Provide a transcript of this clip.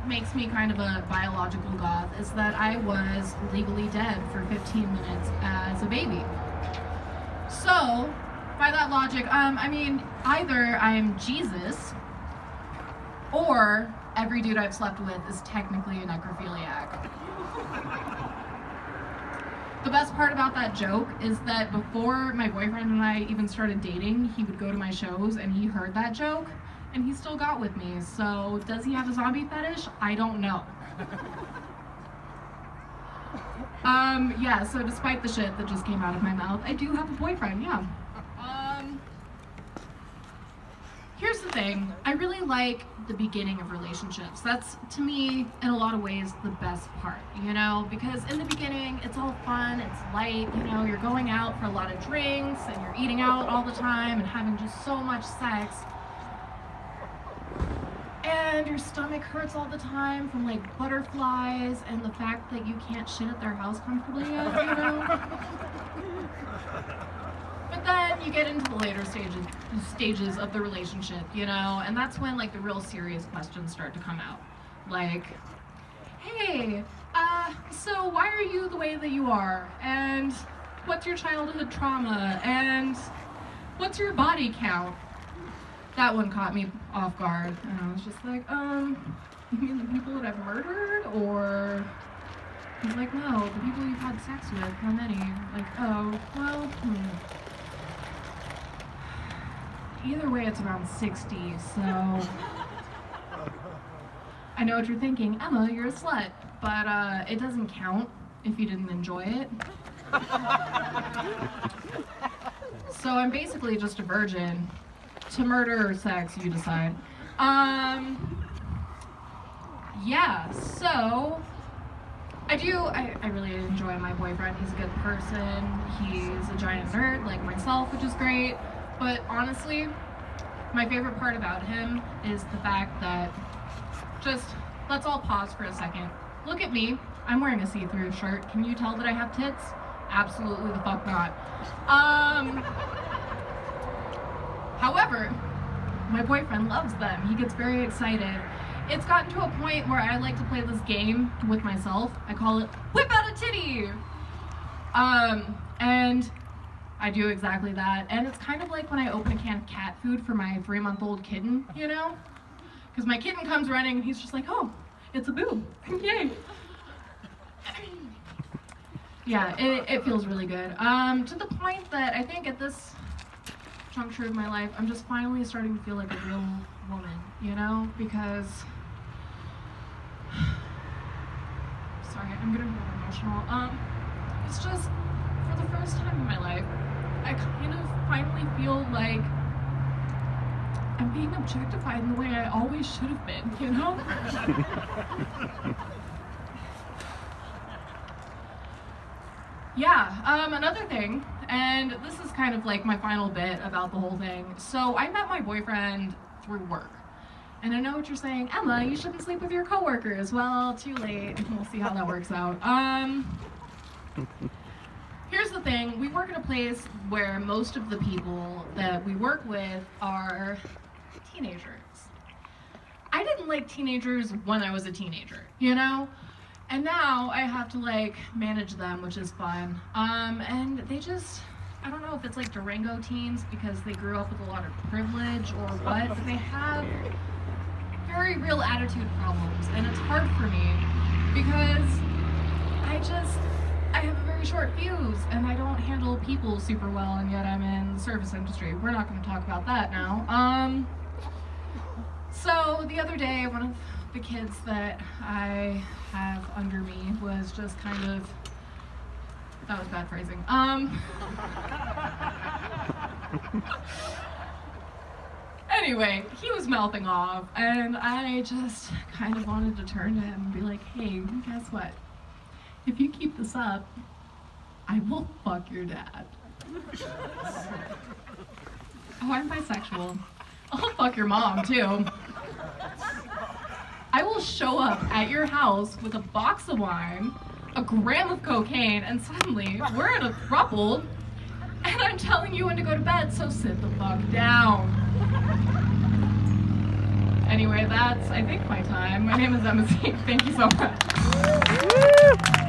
makes me kind of a biological goth is that I was legally dead for 15 minutes as a baby. So, by that logic, I mean, either I'm Jesus, or every dude I've slept with is technically a necrophiliac. The best part about that joke is that before my boyfriend and I even started dating, he would go to my shows and he heard that joke and he still got with me. So does he have a zombie fetish? I don't know. Yeah, so despite the shit that just came out of my mouth, I do have a boyfriend, yeah. Here's the thing, I really like the beginning of relationships. That's, to me, in a lot of ways, the best part, you know? Because in the beginning, it's all fun, it's light, you know, you're going out for a lot of drinks, and you're eating out all the time, and having just so much sex. And your stomach hurts all the time from, like, butterflies, and the fact that you can't shit at their house comfortably yet, you know? But then you get into the later stages of the relationship, you know, and that's when like the real serious questions start to come out. Like, hey, so why are you the way that you are? And what's your childhood trauma? And what's your body count? That one caught me off guard, and I was just like, you mean the people that I've murdered? Or he's like, no, the people you've had sex with, how many? Like, oh, well, Either way, it's around 60, so I know what you're thinking. Emma, you're a slut, but it doesn't count if you didn't enjoy it. So I'm basically just a virgin. To murder or sex, you decide. Yeah, so I really enjoy my boyfriend. He's a good person. He's a giant nerd like myself, which is great. But honestly, my favorite part about him is the fact that, just, let's all pause for a second. Look at me. I'm wearing a see-through shirt. Can you tell that I have tits? Absolutely the fuck not. However, my boyfriend loves them. He gets very excited. It's gotten to a point where I like to play this game with myself. I call it Whip Out a Titty! And I do exactly that. And it's kind of like when I open a can of cat food for my 3-month-old kitten, you know? Because my kitten comes running and he's just like, oh, it's a boob. Yay. Yeah, it feels really good. To the point that I think at this juncture of my life, I'm just finally starting to feel like a real woman, you know? Because, sorry, I'm getting really emotional. It's just, for the first time in my life, I kind of finally feel like I'm being objectified in the way I always should have been, you know? Yeah, another thing, and this is kind of like my final bit about the whole thing. So I met my boyfriend through work. And I know what you're saying, Emma, you shouldn't sleep with your coworkers. Well, too late. We'll see how that works out. Here's the thing, we work in a place where most of the people that we work with are teenagers. I didn't like teenagers when I was a teenager, you know? And now I have to like manage them, which is fun. And they just, I don't know if it's like Durango teens because they grew up with a lot of privilege or what, but they have very real attitude problems. And it's hard for me because I have a very short fuse and I don't handle people super well, and yet I'm in the service industry. We're not going to talk about that now. So the other day, one of the kids that I have under me was just kind of, that was bad phrasing. Anyway, he was mouthing off, and I just kind of wanted to turn to him and be like, hey, guess what? If you keep this up, I will fuck your dad. Oh, I'm bisexual. I'll fuck your mom, too. I will show up at your house with a box of wine, a gram of cocaine, and suddenly we're in a throuple, and I'm telling you when to go to bed, so sit the fuck down. Anyway, that's, I think, my time. My name is Emma Z. Thank you so much.